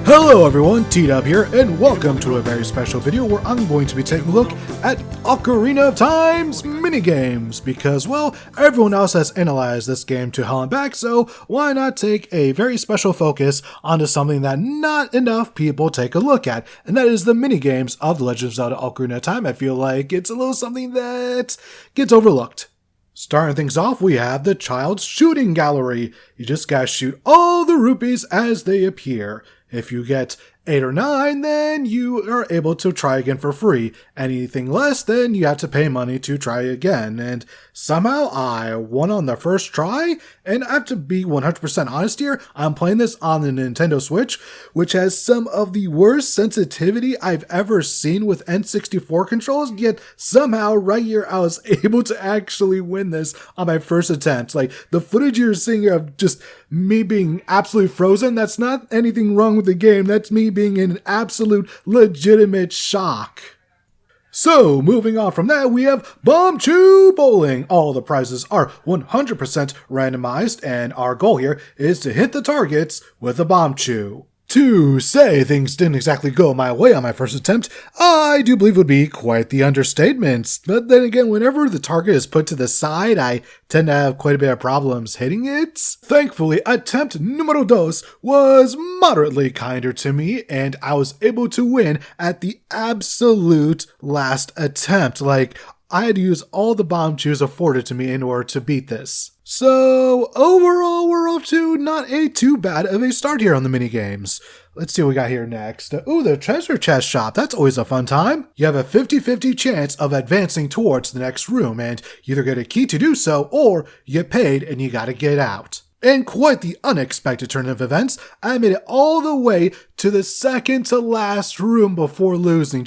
Hello everyone, TW here, and welcome to a very special video where I'm going to be taking a look at Ocarina of Time's Minigames, because, well, everyone else has analyzed this game to hell and back, so why not take a very special focus onto something that not enough people take a look at, and that is the Minigames of The Legend of Zelda Ocarina of Time. I feel like it's a little something that gets overlooked. Starting things off, we have the Child's Shooting Gallery. You just gotta shoot all the rupees as they appear. If you get 8 or 9, then you are able to try again for free. Anything less, then you have to pay money to try again. And somehow I won on the first try, and I have to be 100% honest here, I'm playing this on the Nintendo Switch, which has some of the worst sensitivity I've ever seen with N64 controls, yet somehow right here I was able to actually win this on my first attempt. Like, the footage you're seeing of just me being absolutely frozen, that's not anything wrong with the game, that's me being in absolute legitimate shock. So, moving on from that, we have Bomb Chew Bowling. All the prizes are 100% randomized, and our goal here is to hit the targets with a Bomb Chew. To say things didn't exactly go my way on my first attempt, I do believe would be quite the understatement. But then again, whenever the target is put to the side, I tend to have quite a bit of problems hitting it. Thankfully, attempt numero dos was moderately kinder to me, and I was able to win at the absolute last attempt. Like, I had to use all the bomb chews afforded to me in order to beat this. So, overall, we're off to not a too bad of a start here on the minigames. Let's see what we got here next. Ooh, the treasure chest shop. That's always a fun time. You have a 50-50 chance of advancing towards the next room, and you either get a key to do so, or you get paid and you gotta get out. In quite the unexpected turn of events, I made it all the way to the second to last room before losing.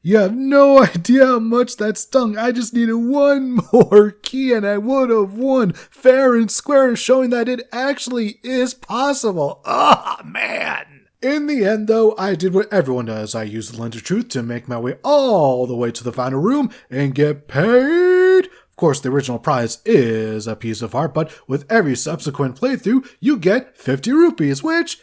You have no idea how much that stung. I just needed one more key and I would have won fair and square, showing that it actually is possible. Ah, man. In the end, though, I did what everyone does. I used the lens of truth to make my way all the way to the final room and get paid. Of course, the original prize is a piece of art, but with every subsequent playthrough, you get 50 rupees, which,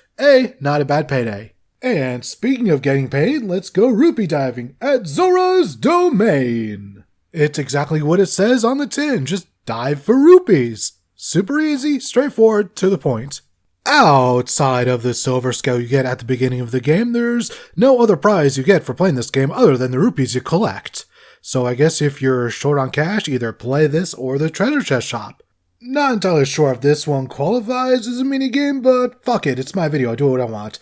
not a bad payday. And speaking of getting paid, let's go rupee diving at Zora's Domain. It's exactly what it says on the tin, just dive for rupees. Super easy, straightforward, to the point. Outside of the silver scale you get at the beginning of the game, there's no other prize you get for playing this game other than the rupees you collect. So I guess if you're short on cash, either play this or the treasure chest shop. Not entirely sure if this one qualifies as a minigame, but fuck it, it's my video, I do what I want.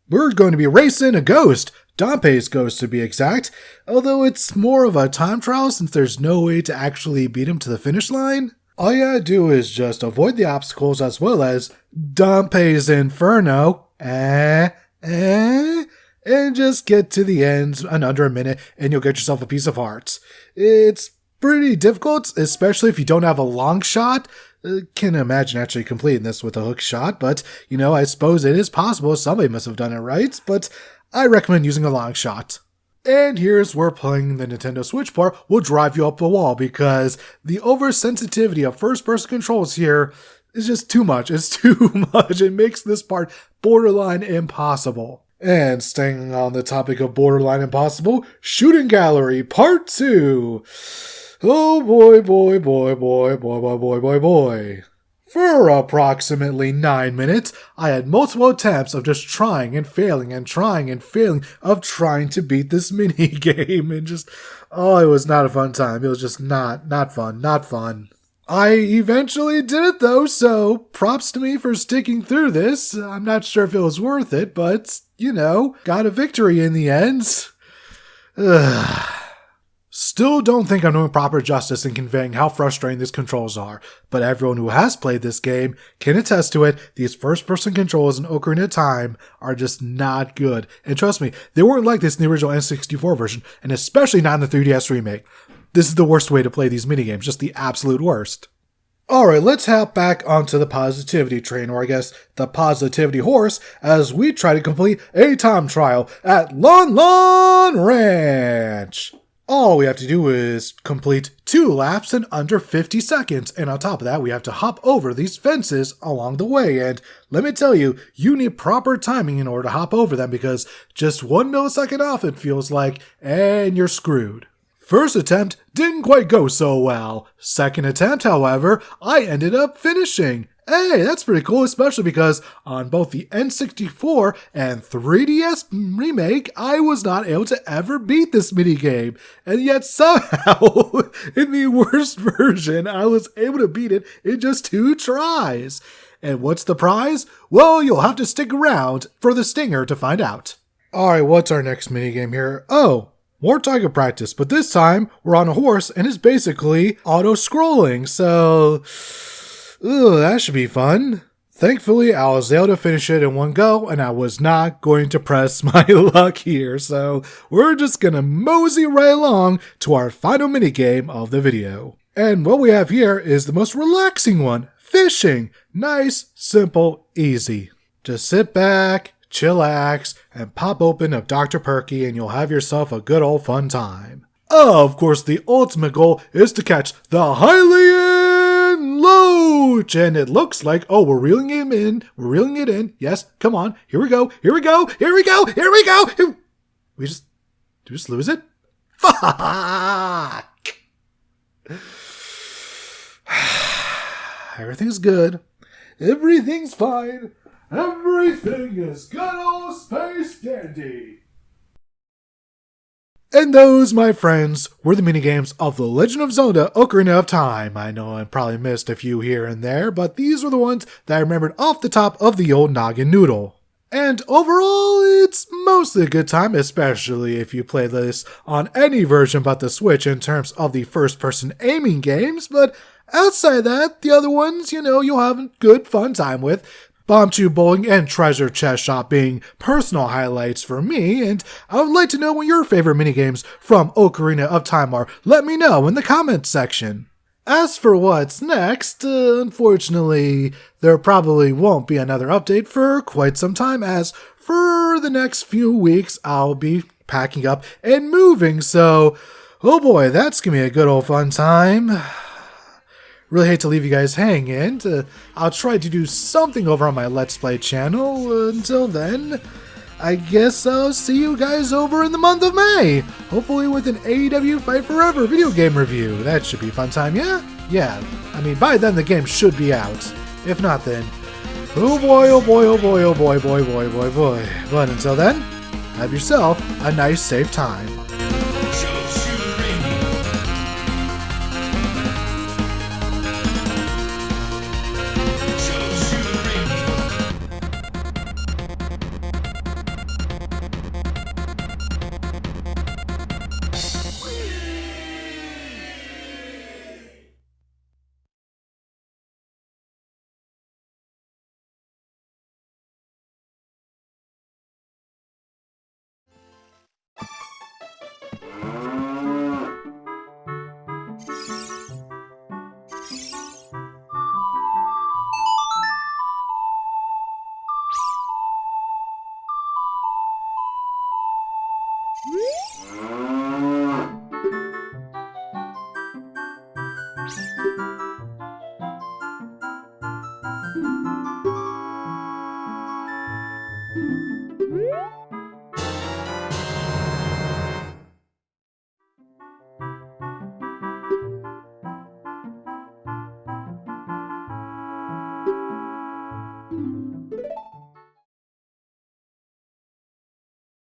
We're going to be racing a ghost, Dompe's ghost to be exact, although it's more of a time trial since there's no way to actually beat him to the finish line. All you gotta do is just avoid the obstacles as well as Dompe's Inferno, and just get to the end in under a minute and you'll get yourself a piece of heart. It's pretty difficult, especially if you don't have a long shot. Can't imagine actually completing this with a hook shot, but, I suppose it is possible. Somebody must have done it right, but I recommend using a long shot. And here's where playing the Nintendo Switch part will drive you up the wall, because the oversensitivity of first-person controls here is just too much. It's too much. It makes this part borderline impossible. And staying on the topic of borderline impossible, Shooting Gallery Part 2. Oh boy, boy, boy, boy, boy, boy, boy, boy, boy. For approximately 9 minutes, I had multiple attempts of just trying and failing and trying and failing of trying to beat this mini game, and it was not a fun time. It was just not fun. I eventually did it though, so props to me for sticking through this. I'm not sure if it was worth it, but, got a victory in the end. Ugh. Still don't think I'm doing proper justice in conveying how frustrating these controls are, but everyone who has played this game can attest to it. These first-person controls in Ocarina of Time are just not good. And trust me, they weren't like this in the original N64 version, and especially not in the 3DS remake. This is the worst way to play these minigames, just the absolute worst. Alright, let's hop back onto the positivity train, or I guess the positivity horse, as we try to complete a time trial at Lon Lon Ranch. All we have to do is complete 2 laps in under 50 seconds, and on top of that, we have to hop over these fences along the way, and let me tell you, you need proper timing in order to hop over them, because just 1 millisecond off it feels like, and you're screwed. First attempt didn't quite go so well. Second attempt, however, I ended up finishing. Hey, that's pretty cool, especially because on both the N64 and 3DS remake, I was not able to ever beat this minigame. And yet somehow, in the worst version, I was able to beat it in just 2 tries. And what's the prize? Well, you'll have to stick around for the stinger to find out. Alright, what's our next minigame here? Oh, more target practice, but this time we're on a horse and it's basically auto-scrolling, so ooh, that should be fun. Thankfully, I was able to finish it in one go, and I was not going to press my luck here, so we're just gonna mosey right along to our final minigame of the video. And what we have here is the most relaxing one, fishing. Nice, simple, easy. Just sit back, chillax, and pop open a Dr. Perky and you'll have yourself a good old fun time. Of course, the ultimate goal is to catch the Hylian Loach, and it looks like, oh, we're reeling him in, we're reeling it in. Yes, come on, here we go, here we go, here we go, here we go. Did we just lose it? Fuck! Everything's good. Everything's fine. Everything is good old space dandy. And those, my friends, were the minigames of The Legend of Zelda Ocarina of Time. I know I probably missed a few here and there, but these were the ones that I remembered off the top of the old noggin noodle. And overall, it's mostly a good time, especially if you play this on any version but the Switch in terms of the first-person aiming games, but outside that, the other ones, you'll have a good fun time with. Bomb Tube Bowling and Treasure Chest Shop being personal highlights for me, and I would like to know what your favorite minigames from Ocarina of Time are. Let me know in the comments section. As for what's next, unfortunately, there probably won't be another update for quite some time, as for the next few weeks, I'll be packing up and moving, so oh boy, that's gonna be a good old fun time. Really hate to leave you guys hanging. I'll try to do something over on my Let's Play channel. Until then, I guess I'll see you guys over in the month of May. Hopefully with an AEW Fight Forever video game review. That should be a fun time, yeah? Yeah. I mean, by then the game should be out. If not, then oh boy, oh boy, oh boy, oh boy, boy, boy, boy, boy. But until then, have yourself a nice, safe time.